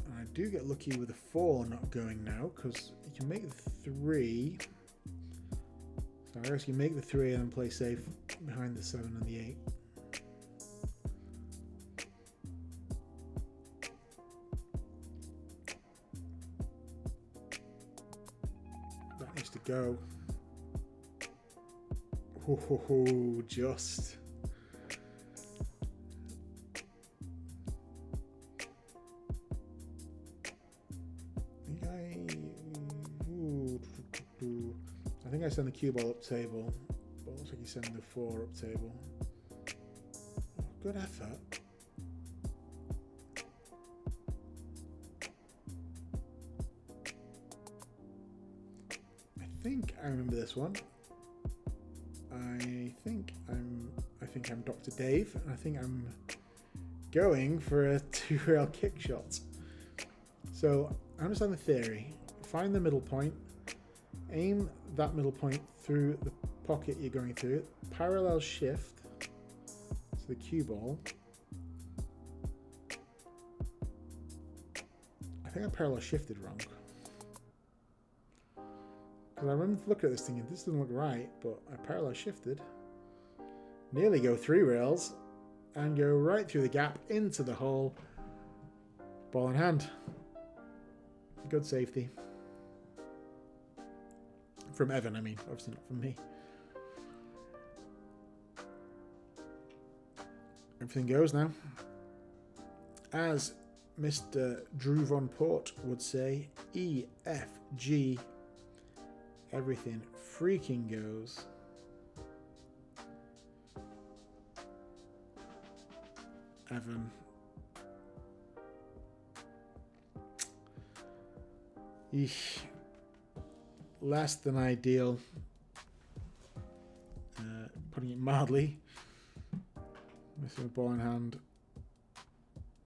And I do get lucky with the 4 not going now, because you can make the 3. So I guess you make the 3 and then play safe behind the 7 and the 8. That needs to go. Oh, just. I think I send the cue ball up table, but it looks like he's sending the 4 up table. Oh, good effort. I think I remember this one. I think I'm Dr. Dave, and I think I'm going for a 2-rail kick shot. So I understand the theory. Find the middle point, aim that middle point through the pocket you're going through, parallel shift to the cue ball. I think I parallel shifted wrong. Because I remember looking at this thinking, this doesn't look right, but I parallel shifted. Nearly go 3 rails and go right through the gap into the hole. Ball in hand. Good safety. From Evan, I mean, obviously not from me. Everything goes now. As Mr. Drew Von Port would say, EFG. Everything freaking goes. Evan. Eesh. Less than ideal. Putting it mildly. Missing a ball in hand.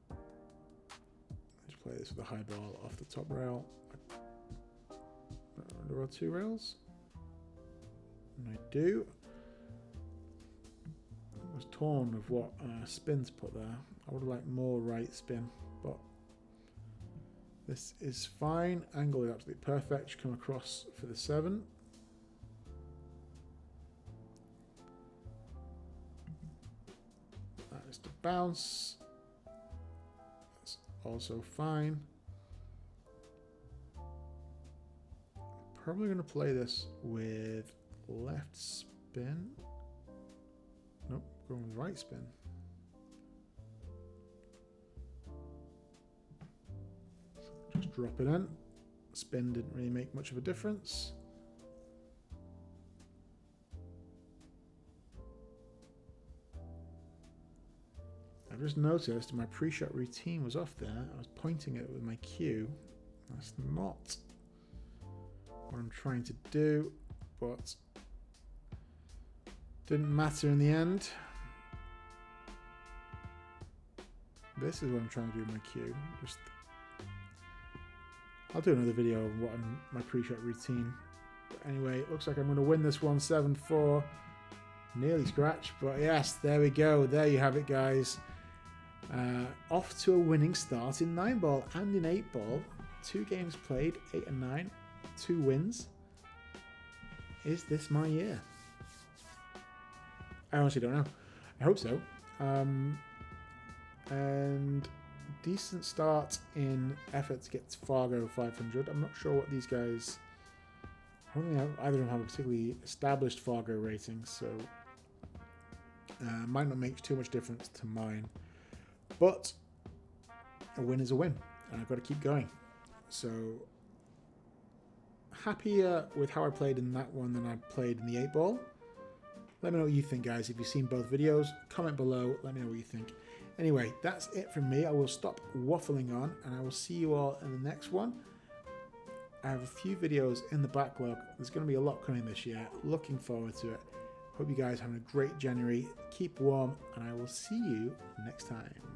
Let's play this with a high ball off the top rail. There are 2 rails. And I do. I was torn of what spin to put there. I would have liked more right spin, but this is fine. Angle is absolutely perfect. Should come across for the 7. That is to bounce. That's also fine. Probably going to play this with left spin. Nope, going with right spin. Just drop it in. Spin didn't really make much of a difference. I've just noticed my pre-shot routine was off there. I was pointing it with my cue. That's not what I'm trying to do, but didn't matter in the end. This is what I'm trying to do with my cue. I'll do another video of what my pre-shot routine. But anyway, it looks like I'm going to win this one 7-4. Nearly scratch, but yes, there we go. There you have it, guys. Off to a winning start in 9-ball and in 8-ball. 2 games played, 8 and 9. 2 wins. Is this my year? I honestly don't know. I hope so. And decent start in effort to get to Fargo 500. I'm not sure what these guys... I don't think either of them have a particularly established Fargo rating, so might not make too much difference to mine. But a win is a win, and I've got to keep going. So happier with how I played in that one than I played in the 8-ball. Let me know what you think, guys. If you've seen both videos, comment below. Let me know what you think. Anyway, that's it from me. I will stop waffling on, and I will see you all in the next one. I have a few videos in the backlog. There's going to be a lot coming this year. Looking forward to it. Hope you guys are having a great January. Keep warm, and I will see you next time.